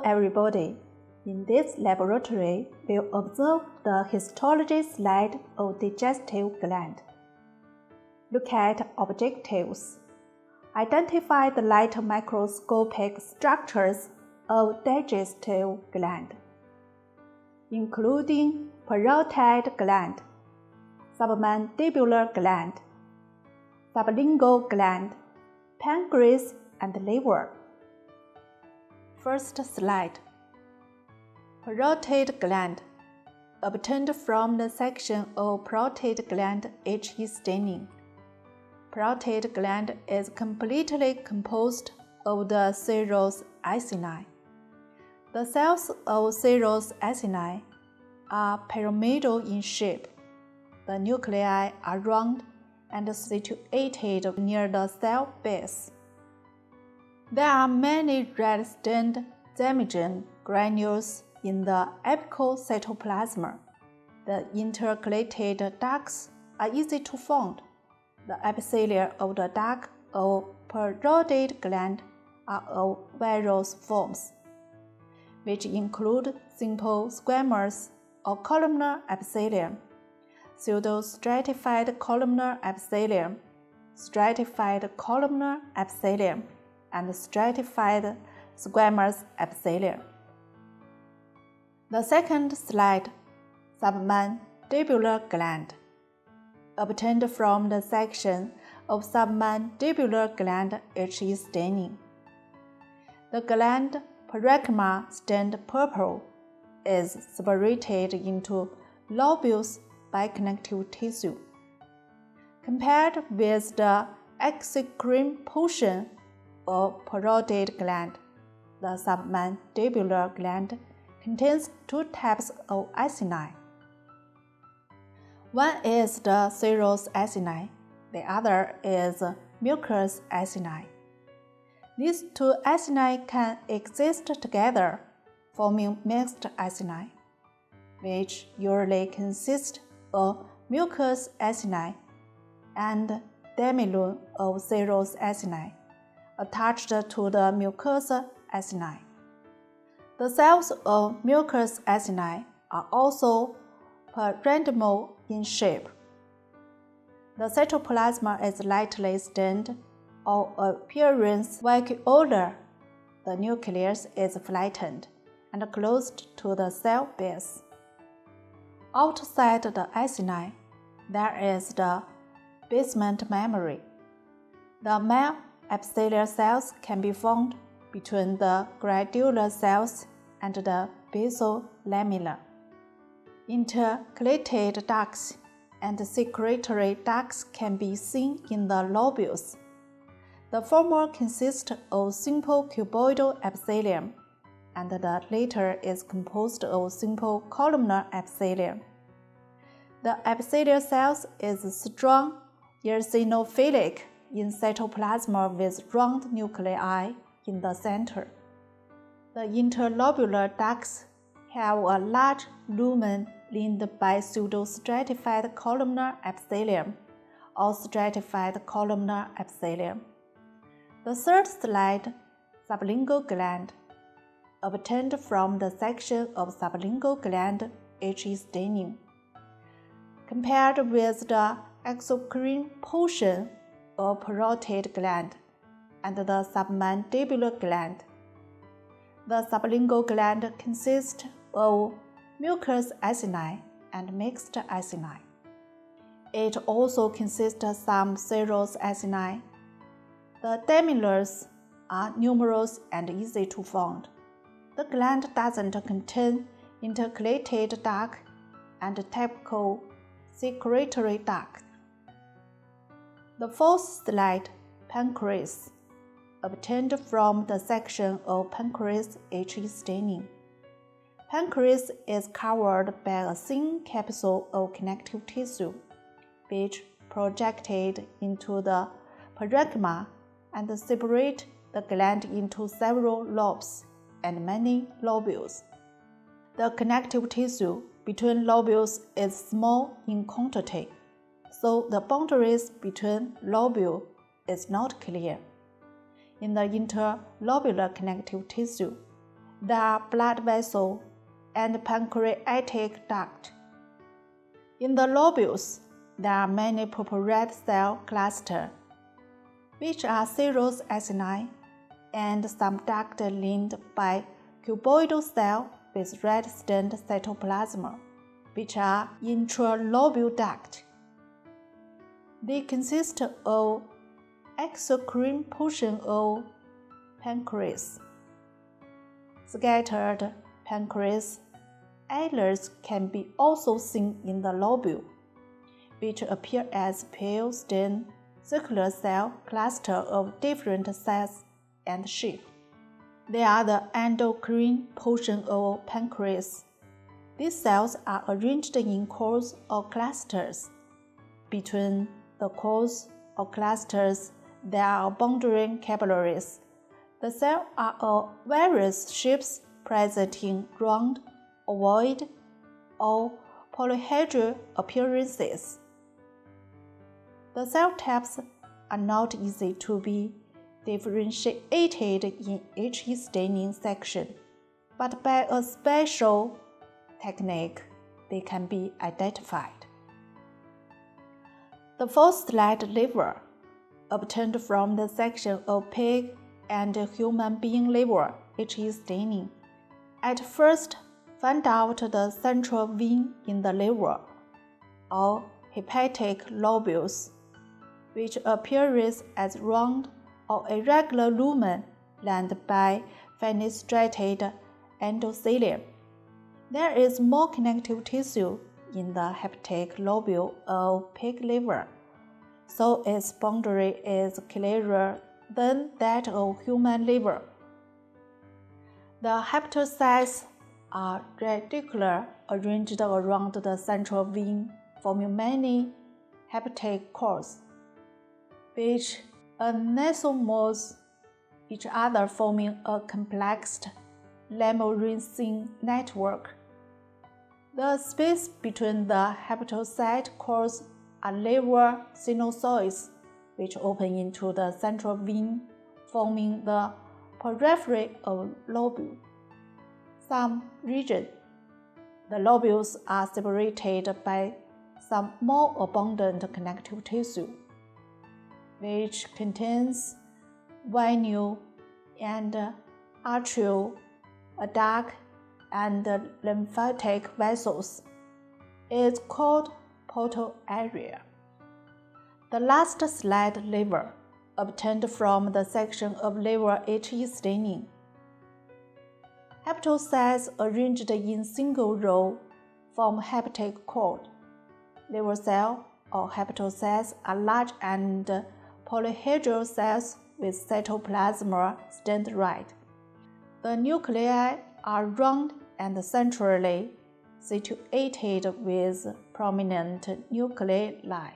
everybody. In this laboratory, we'll observe the histology slide of digestive gland. Look at objectives. Identify the light microscopic structures of digestive gland, including parotid gland, submandibular gland, sublingual gland, pancreas, and liver. First slide. Parotid gland, obtained from the section of parotid gland H.E. staining. Parotid gland is completely composed of the serous acini. The cells of serous acini are pyramidal in shape. The nuclei are round and situated near the cell base. There are many red-stained zymogen granules in the apical cytoplasm. The intercalated ducts are easy to find. The epithelia of the duct of parotid gland are of various forms, which include simple squamous or columnar epithelium, pseudostratified columnar epithelium, stratified columnar epithelium, and stratified squamous epithelium. The second slide, submandibular gland, obtained from the section of submandibular gland H.E. staining. The gland parenchyma stained purple is separated into lobules by connective tissue. Compared with the exocrine portion of parotid gland, the submandibular gland contains two types of acini. One is the serous acini, the other is mucous acini. These two acini can exist together, forming mixed acini, which usually consist of mucous acini and demilune of serous acini attached to the mucous acini. The cells of mucous acini are also parenchymal in shape. The cytoplasm is lightly stained or appearance vacuolar. The nucleus is flattened and closed to the cell base. Outside the acini, there is the basement memory. The male epithelial cells can be found between the granular cells and the basal lamella. Intercalated ducts and secretory ducts can be seen in the lobules. The former consists of simple cuboidal epithelium, and the latter is composed of simple columnar epithelium. The epithelial cells is strong eosinophilic in cytoplasm with round nuclei in the center. The interlobular ducts have a large lumen lined by pseudostratified columnar epithelium or stratified columnar epithelium. The third slide, sublingual gland, obtained from the section of sublingual gland H.E. staining. Compared with the exocrine portion of parotid gland and the submandibular gland, the sublingual gland consists of mucous acini and mixed acini. It also consists of some serous acini. The demilures are numerous and easy to find. The gland doesn't contain intercalated duct and typical secretory duct. The fourth slide, pancreas, obtained from the section of pancreas H.E. staining. Pancreas is covered by a thin capsule of connective tissue, which projected into the parenchyma and separate the gland into several lobes and many lobules. The connective tissue between lobules is small in quantity, so the boundaries between lobule is not clear. In the interlobular connective tissue, There are blood vessel and pancreatic duct. In the lobules, there are many purple red cell clusters, which are serous acini, and some duct linked by cuboidal cells with red stained cytoplasm, which are intralobule duct. They consist of exocrine portion of pancreas. Scattered pancreas islets can be also seen in the lobule, which appear as pale stained circular cell clusters of different size and shape. They are the endocrine portion of pancreas. These cells are arranged in cores or clusters. Between the cores or clusters, there are boundary capillaries. The cells are of various shapes, presenting round, ovoid, or polyhedral appearances. The cell types are not easy to be differentiated in each staining section, but by a special technique, they can be identified. The fourth slide liver, obtained from the section of pig and human being liver, HE staining. At first, find out the central vein in the liver, or hepatic lobules, which appears as round or irregular lumen lined by fenestrated endothelium. There is more connective tissue in the hepatic lobule of pig liver, so its boundary is clearer than that of human liver. The hepatocytes are radicular, arranged around the central vein, forming many hepatic cores, which anesomose each other, forming a complex labyrinthine network. The space between the hepatocyte cores are liver sinusoids, which open into the central vein, forming the periphery of lobule. Some region, the lobules are separated by some more abundant connective tissue, which contains venule and arterial, duct, and lymphatic vessels. It's called portal area. The last slide liver, obtained from the section of liver HE staining. Hepatocytes arranged in single row form hepatic cord. Liver cells or hepatocytes are large and polyhedral cells with cytoplasm stained red. The nuclei are round and centrally situated with prominent nuclei.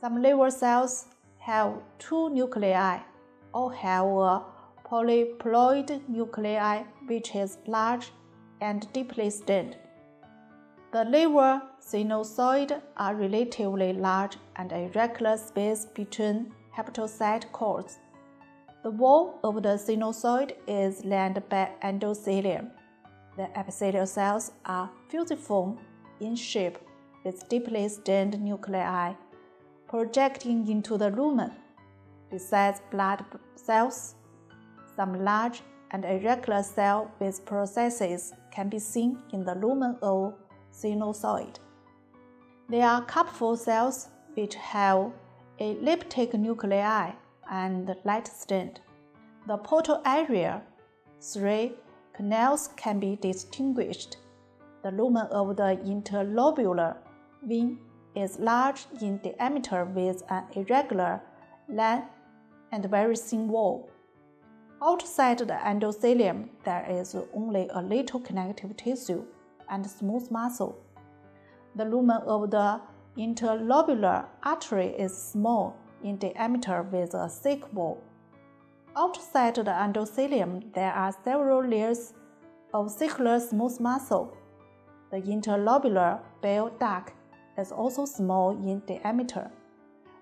Some liver cells have two nuclei or have a polyploid nuclei which is large and deeply stained. The liver sinusoids are relatively large and irregular space between hepatocyte cores. The wall of the sinusoid is lined by endothelium. The epithelial cells are fusiform in shape with deeply stained nuclei projecting into the lumen. Besides blood cells, some large and irregular cells with processes can be seen in the lumen of sinusoid. They are cup-fold cells which have elliptic nuclei and light stained. The portal area, 3 canals can be distinguished. The lumen of the interlobular vein is large in diameter with an irregular line and very thin wall. Outside the endothelium, there is only a little connective tissue and smooth muscle. The lumen of the interlobular artery is small in diameter with a thick wall. Outside the endothelium, there are several layers of thicker smooth muscle. The interlobular bile duct is also small in diameter,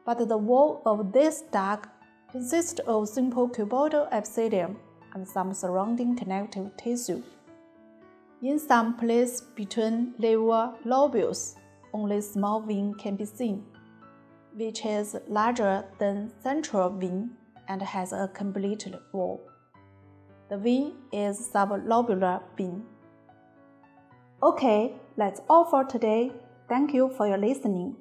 but the wall of this duct consists of simple cuboidal epithelium and some surrounding connective tissue. In some place between liver lobules, only small vein can be seen, which is larger than central vein and has a complete wall. The vein is sublobular vein. Okay, that's all for today. Thank you for your listening.